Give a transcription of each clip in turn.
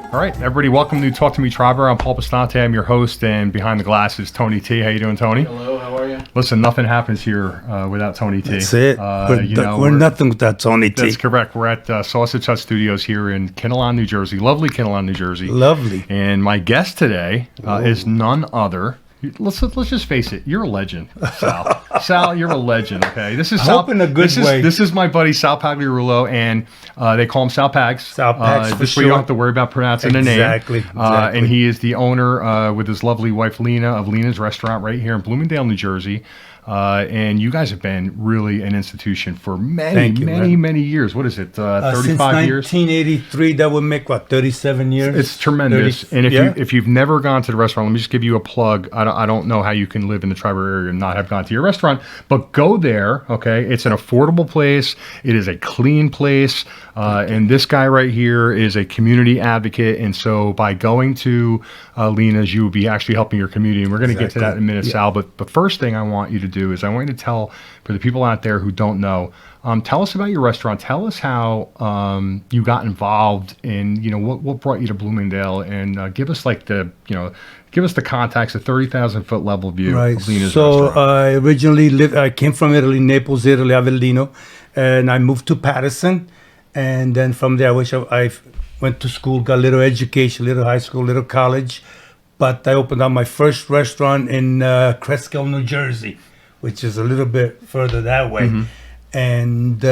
All right, everybody, welcome to Talk To Me Triboro. I'm Paul Bastante. I'm your host, and behind the glass is Tony T. How you doing, Tony? Hello, how are you? Listen, nothing happens here without Tony T. That's it. We're nothing without Tony T. That's correct. We're at Sausage Hut Studios here in Kinnelon, New Jersey. Lovely Kinnelon, New Jersey. Lovely. And my guest today is none other. Let's just face it. You're a legend, Sal. Sal, you're a legend. Okay, this is Sal. In a good way. This is my buddy Sal Pagliarulo, and they call him Sal Pags. Sal Pags for just so sure. you don't have to worry about pronouncing the name. Exactly. And he is the owner with his lovely wife Lina of Lina's Restaurant right here in Bloomingdale, New Jersey. And you guys have been really an institution for many years. What is it? 35 since years? 1983, that would make, 37 years? It's tremendous. 30, And if you've never gone to the restaurant, let me just give you a plug. I don't know how you can live in the Triborough area and not have gone to your restaurant, but go there, okay? It's an affordable place. It is a clean place. And this guy right here is a community advocate. And so by going to Lina's, you will be actually helping your community. And we're going to get to that in a minute, Sal. But the first thing I want you to do is I want you to tell, for the people out there who don't know, tell us about your restaurant. Tell us how you got involved in, what brought you to Bloomingdale, and give us give us the context, a 30,000-foot level view of Lina's restaurant. So I came from Italy, Naples, Italy, Avellino, and I moved to Patterson. And then from there, I went to school, got a little education, little high school, little college. But I opened up my first restaurant in Cresskill, New Jersey, which is a little bit further that way. Mm-hmm. And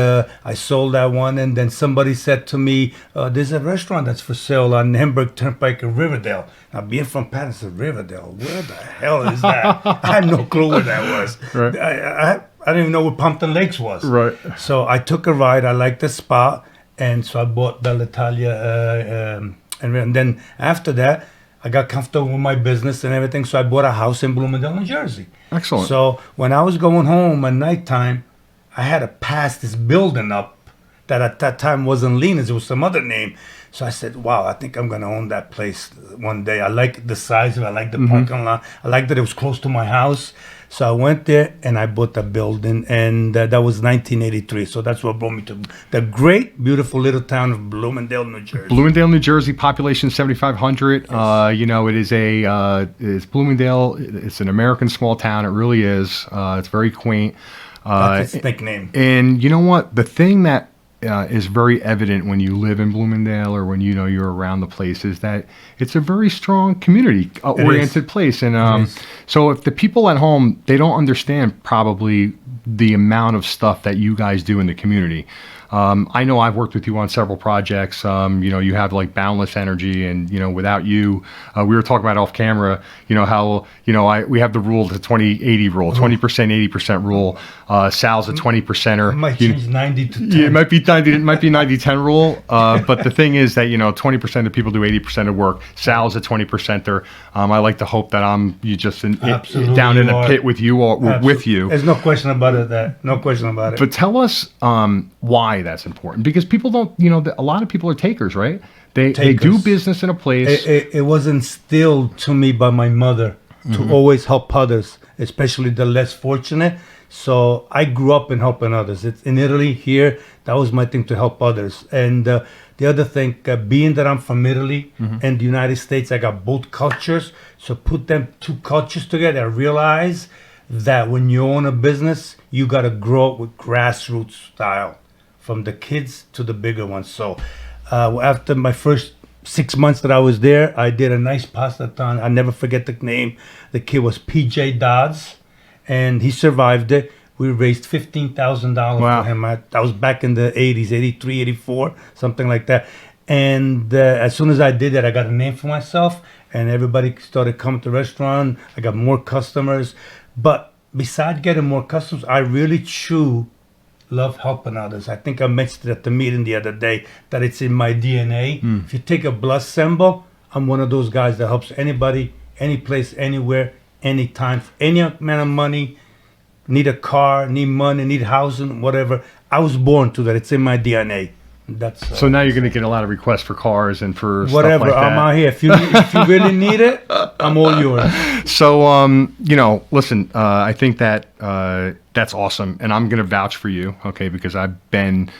I sold that one. And then somebody said to me, there's a restaurant that's for sale on Hamburg Turnpike in Riverdale. Now, being from Patterson, Riverdale, where the hell is that? I had no clue where that was. Right. I didn't even know where Pumpkin Lakes was. Right. So I took a ride. I liked the spot. And so I bought Bell'Italia. And then after that, I got comfortable with my business and everything. So I bought a house in Bloomingdale, New Jersey. Excellent. So when I was going home at nighttime, I had to pass this building up that at that time wasn't Lina's. It was some other name. So I said, wow, I think I'm going to own that place one day. I like the size of it. I like the parking lot. I like that it was close to my house. So I went there and I bought the building, and that was 1983. So that's what brought me to the great, beautiful little town of Bloomingdale, New Jersey. Bloomingdale, New Jersey, population 7,500. Yes. It's Bloomingdale. It's an American small town. It really is. It's very quaint. That's its nickname. And you know what? The thing that is very evident when you live in Bloomingdale or when you're around the place is that it's a very strong community oriented place. And so if the people at home, they don't understand probably the amount of stuff that you guys do in the community. I know I've worked with you on several projects. You have like boundless energy, and without you, we were talking about off camera. How we have the rule, the 20-80 rule, 20%, 80% rule. Sal's a 20%er. It might change 90 to 10. Yeah, it might be 90-10 rule. But the thing is that 20% of people do 80% of work. Sal's a 20%er. I like to hope that I'm down in a pit with you or with you. There's no question about it. No question about it. But tell us why that's important, because people don't. A lot of people are takers, right? They do business in a place. It was instilled to me by my mother to always help others, especially the less fortunate. So I grew up in helping others. It's in Italy, here, that was my thing, to help others. And the other thing, being that I'm from Italy and the United States, I got both cultures. So put them two cultures together, I realize that when you own a business, you got to grow up with grassroots style, from the kids to the bigger ones. So after my first 6 months that I was there, I did a nice pasta-thon. I never forget the name. The kid was P.J. Dodds, and he survived it. We raised $15,000 for him. That was back in the 80s, 83, 84, something like that. And as soon as I did that, I got a name for myself, and everybody started coming to the restaurant. I got more customers. But besides getting more customers, I really love helping others. I think I mentioned it at the meeting the other day that it's in my DNA. If you take a blood symbol, I'm one of those guys that helps anybody, any place, anywhere, anytime, any amount of money, need a car, need money, need housing, whatever. I was born to that. It's in my DNA. That's So now you're going to get a lot of requests for cars and for whatever. stuff like that. I'm out here. If you really need it, I'm all yours. So, listen, I think that that's awesome, and I'm going to vouch for you, okay? Because I've been,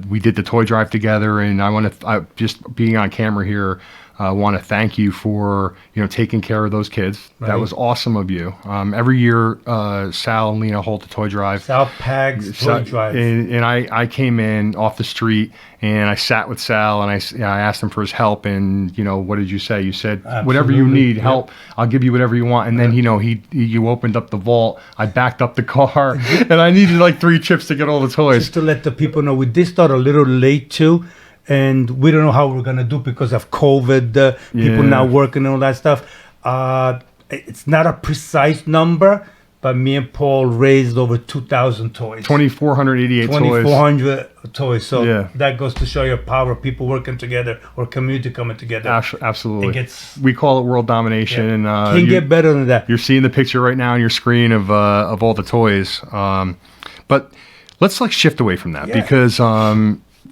we did the toy drive together, and I just being on camera here. I want to thank you for taking care of those kids. Right. That was awesome of you. Every year, Sal and Lina hold the toy drive. Sal Pags toy drive. And I came in off the street and I sat with Sal and I asked him for his help. And what did you say? You said, whatever you need help, I'll give you whatever you want. And then you opened up the vault. I backed up the car and I needed like 3 chips to get all the toys. Just to let the people know, we did start a little late too. And we don't know how we're gonna do because of COVID, people not working and all that stuff. It's not a precise number, but me and Paul raised over 2,000 toys. 2,488 toys. 2,400 toys. So Yeah. that goes to show your power of people working together or community coming together. Absolutely. We call it world domination. Yeah. And Can't get better than that. You're seeing the picture right now on your screen of all the toys. But let's shift away from that because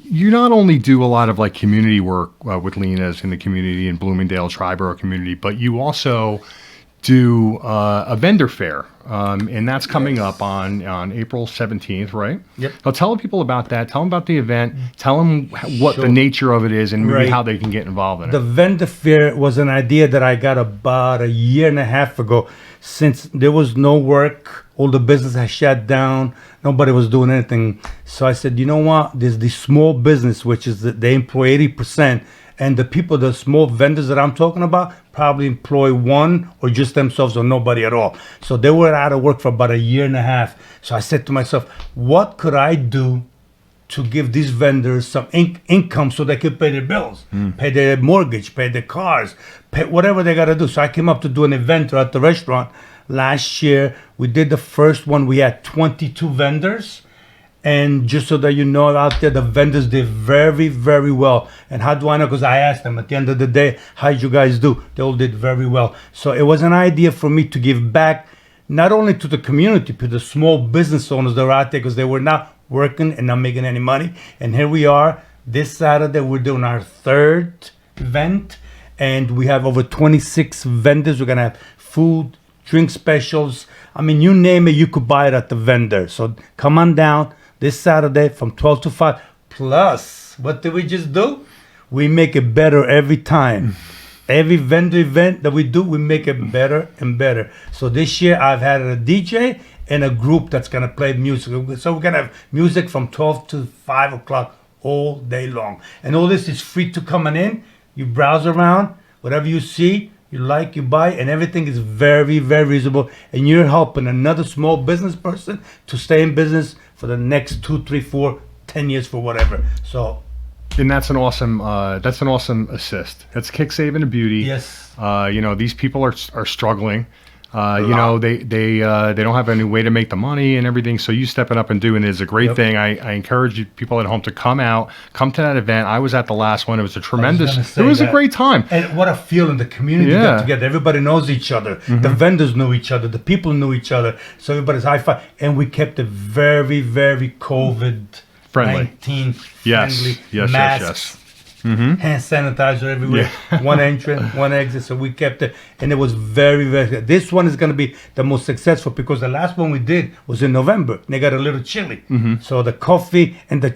you not only do a lot of community work with Lina's in the community in Bloomingdale, Triborough community, but you also do a vendor fair, and that's coming up on April 17th, right? Yep. Now tell people about that. Tell them about the event. Tell them what the nature of it is and maybe how they can get involved in it. The vendor fair was an idea that I got about a year and a half ago. Since there was no work, all the business had shut down, nobody was doing anything. So I said, you know what? There's the small business, which is they employ 80%. And the people, the small vendors that I'm talking about, probably employ one or just themselves or nobody at all. So they were out of work for about a year and a half. So I said to myself, what could I do to give these vendors some income so they could pay their bills, pay their mortgage, pay their cars, pay whatever they got to do. So I came up to do an event at the restaurant. Last year, we did the first one. We had 22 vendors. And just so that you know out there, the vendors did very, very well. And how do I know? Because I asked them at the end of the day, how did you guys do? They all did very well. So it was an idea for me to give back, not only to the community, but the small business owners that are out there because they were not working and not making any money. And here we are. This Saturday, we're doing our 3rd event. And we have over 26 vendors. We're going to have food, drink specials. I mean, you name it, you could buy it at the vendor. So come on down this Saturday from 12 to 5. Plus, what did we just do? We make it better every time. Every vendor event that we do, we make it better and better. So this year, I've had a DJ and a group that's going to play music. So we're going to have music from 12 to 5 o'clock all day long. And all this is free to coming in. You browse around, whatever you see, you like, you buy, and everything is very, very reasonable. And you're helping another small business person to stay in business for the next 2, 3, 4, 10 years for whatever. So, and that's an awesome assist. That's kick saving a beauty. yes. These people are struggling. They don't have any way to make the money and everything. So you stepping up and doing it is a great thing. I encourage you people at home to come to that event. I was at the last one. It was a a great time. And what a feeling, the community got together. Everybody knows each other. The vendors know each other. The people knew each other. So everybody's high five. And we kept it very, very COVID-19 friendly. Yes. Masks. Hand sanitizer everywhere, one entrance, one exit. So we kept it, and it was very, very good. This one is going to be the most successful because the last one we did was in November. And they got a little chilly, so the coffee and the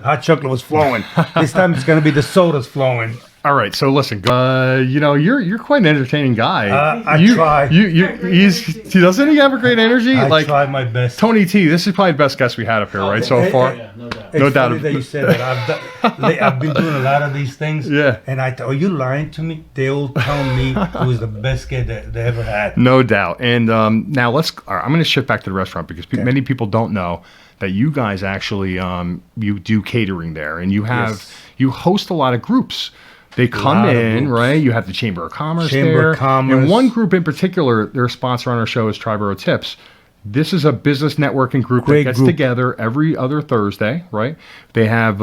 hot chocolate was flowing. This time it's going to be the sodas flowing. All right, so listen, you're quite an entertaining guy. I try. Doesn't he have a great energy? I try my best. Tony T, this is probably the best guest we had up here, right, so far? Yeah, no doubt. It's funny that you said that. I've been doing a lot of these things. Yeah. And are you lying to me? They all tell me it was the best kid that they ever had. No doubt. And now I'm going to shift back to the restaurant because many people don't know that you guys actually you do catering there, and you host a lot of groups. They come in, right? You have the Chamber of Commerce there. And one group in particular, their sponsor on our show is Triboro Tips. This is a business networking group that gets together every other Thursday, right? They have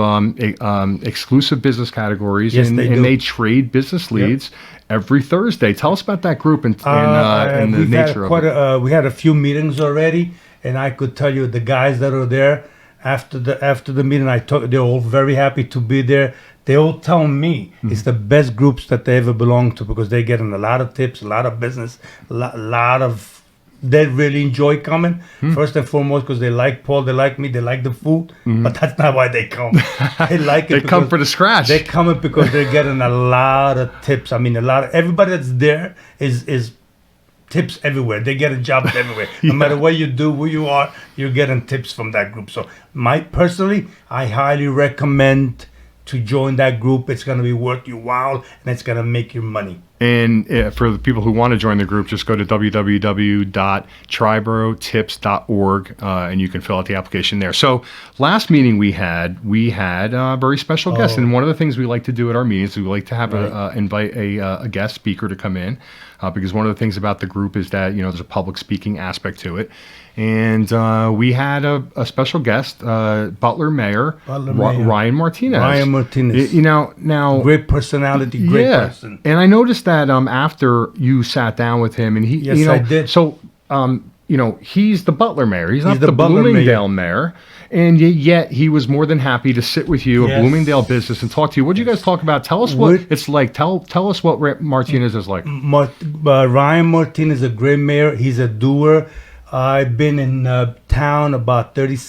exclusive business categories, and they trade business leads every Thursday. Tell us about that group and the nature of it. We had a few meetings already, and I could tell you the guys that are there, after the meeting, they're all very happy to be there. They all tell me it's the best groups that they ever belong to because they're getting a lot of tips, a lot of business, lot of. They really enjoy coming. First and foremost, because they like Paul, they like me, they like the food. But that's not why they come. They like it. They come for the scratch. They're coming because they're getting a lot of tips. I mean, everybody that's there is tips everywhere. They get jobs everywhere. No matter what you do, who you are, you're getting tips from that group. So, personally, I highly recommend to join that group. It's going to be worth your while, and it's going to make you money. And for the people who want to join the group, just go to www.triborotips.org, and you can fill out the application there. So last meeting we had a very special guest. And one of the things we like to do at our meetings, we like to have invite a guest speaker to come in, because one of the things about the group is that, there's a public speaking aspect to it. And we had a special guest, Butler Mayor, Ryan Martinez. Ryan Martinez. Now great personality, great person. And I noticed that after you sat down with him, and he, I did. So, he's the Butler Mayor. He's not the Bloomingdale mayor. And yet he was more than happy to sit with you, a Bloomingdale business, and talk to you. What did you guys talk about? Tell us what it's like. Tell us what Martinez is like. Ryan Martinez is a great mayor. He's a doer. I've been in town about 30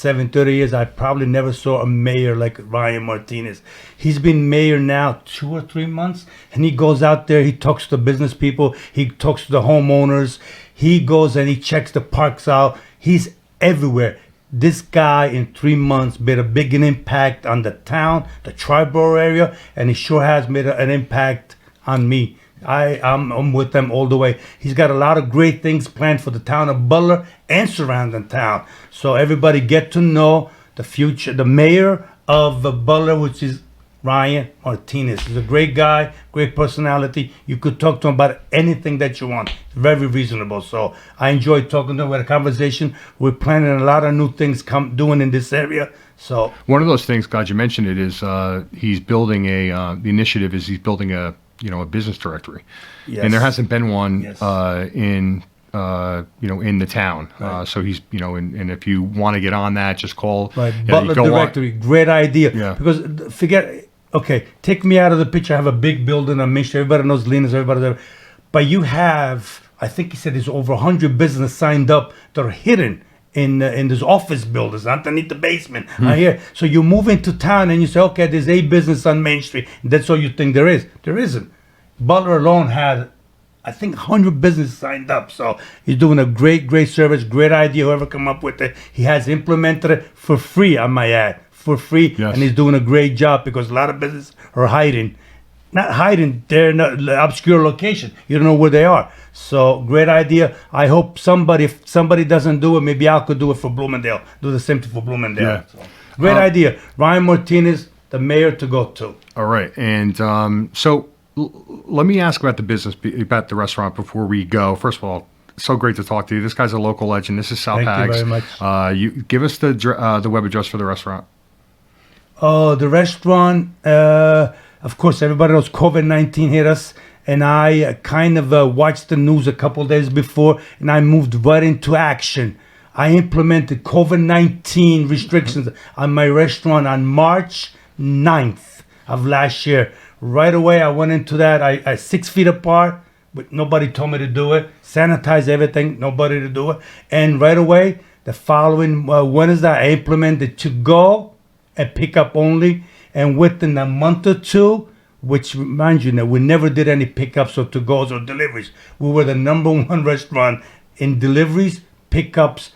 years. I probably never saw a mayor like Ryan Martinez. He's been mayor now 2 or 3 months, and he goes out there, he talks to business people, he talks to the homeowners, he goes and he checks the parks out. He's everywhere. This guy in 3 months made a big impact on the town, the Triborough area, and he sure has made an impact on me. I'm with them all the way. He's got a lot of great things planned for the town of Butler and surrounding town. So everybody get to know the mayor of Butler, which is Ryan Martinez. He's a great guy, great personality. You could talk to him about anything that you want. Very reasonable. So I enjoyed talking to him. We had a conversation. We're planning a lot of new things doing in this area. So one of those things, glad you mentioned it, is he's building the initiative is he's building a business directory. Yes. And there hasn't been one in the town. Right. So he's, and if you want to get on that, just call. Right. Butler directory, great idea. Yeah. Because take me out of the picture. I have a big building on Main Street. Everybody knows Lina's, everybody there. But you have, I think he said there's over 100 businesses signed up that are hidden in those office buildings underneath the basement. I hear. So you move into town and you say, okay, there's a business on Main Street. That's all you think there is. There isn't. Butler alone had, I think, 100 businesses signed up. So he's doing a great service, great idea. Whoever come up with it, he has implemented it for free, I might add, for free. Yes. And he's doing a great job because a lot of businesses are hiding. Not hiding, they're in an obscure location. You don't know where they are. So great idea. I hope if somebody doesn't do it, maybe I could do it for Bloomingdale. Do the same thing for Bloomingdale. Yeah. So, great idea. Ryan Martinez, the mayor to go to. All right. And so let me ask about the restaurant before we go. First of all, so great to talk to you. This guy's a local legend. This is Sal Pags. Thank you very much. You give us the web address for the restaurant. Oh, the restaurant, of course, everybody knows COVID-19 hit us. And I kind of watched the news a couple of days before, and I moved right into action. I implemented COVID-19 restrictions on my restaurant on March 9th of last year. Right away, I went into that. I 6 feet apart, but nobody told me to do it. Sanitize everything, nobody to do it. And right away, the following Wednesday, I implemented to go and pick up only. And within a month or two, which reminds you that we never did any pickups or to-goes or deliveries. We were the #1 restaurant in deliveries, pickups,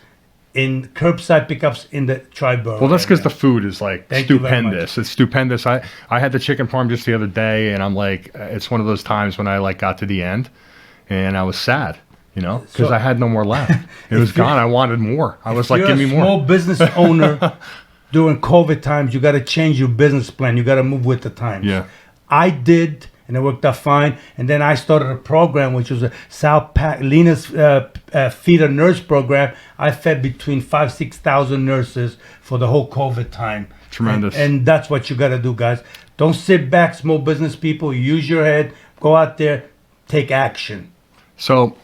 in curbside pickups in the Triborough. Well, that's because the food is stupendous. It's stupendous. I had the chicken parm just the other day, and I'm like, it's one of those times when I got to the end, and I was sad, because I had no more left. It was gone. I wanted more. I was like, give me more. Small business owner during COVID times, you got to change your business plan. You got to move with the times. Yeah. I did, and it worked out fine. And then I started a program, which was a Sal Pags, Lina's Feed a Nurse program. I fed between 5,000-6,000 nurses for the whole COVID time. Tremendous. And that's what you got to do, guys. Don't sit back, small business people. Use your head. Go out there. Take action. So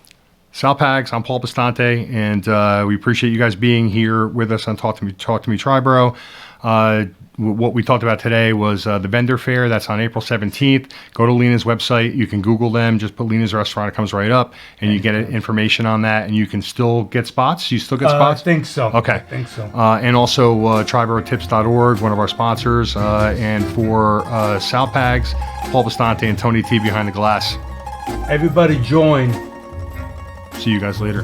Sal Pags, I'm Paul Bastante, and we appreciate you guys being here with us on Talk to Me Triboro. What we talked about today was the vendor fair. That's on April 17th. Go to Lina's website. You can Google them. Just put Lina's restaurant. It comes right up, and you get information on that. And you can still get spots. You still get spots? I think so. Okay. I think so. And also TriboroTips.org, one of our sponsors. And for Sal Pags, Paul Bastante, and Tony T behind the glass. Everybody join. See you guys later.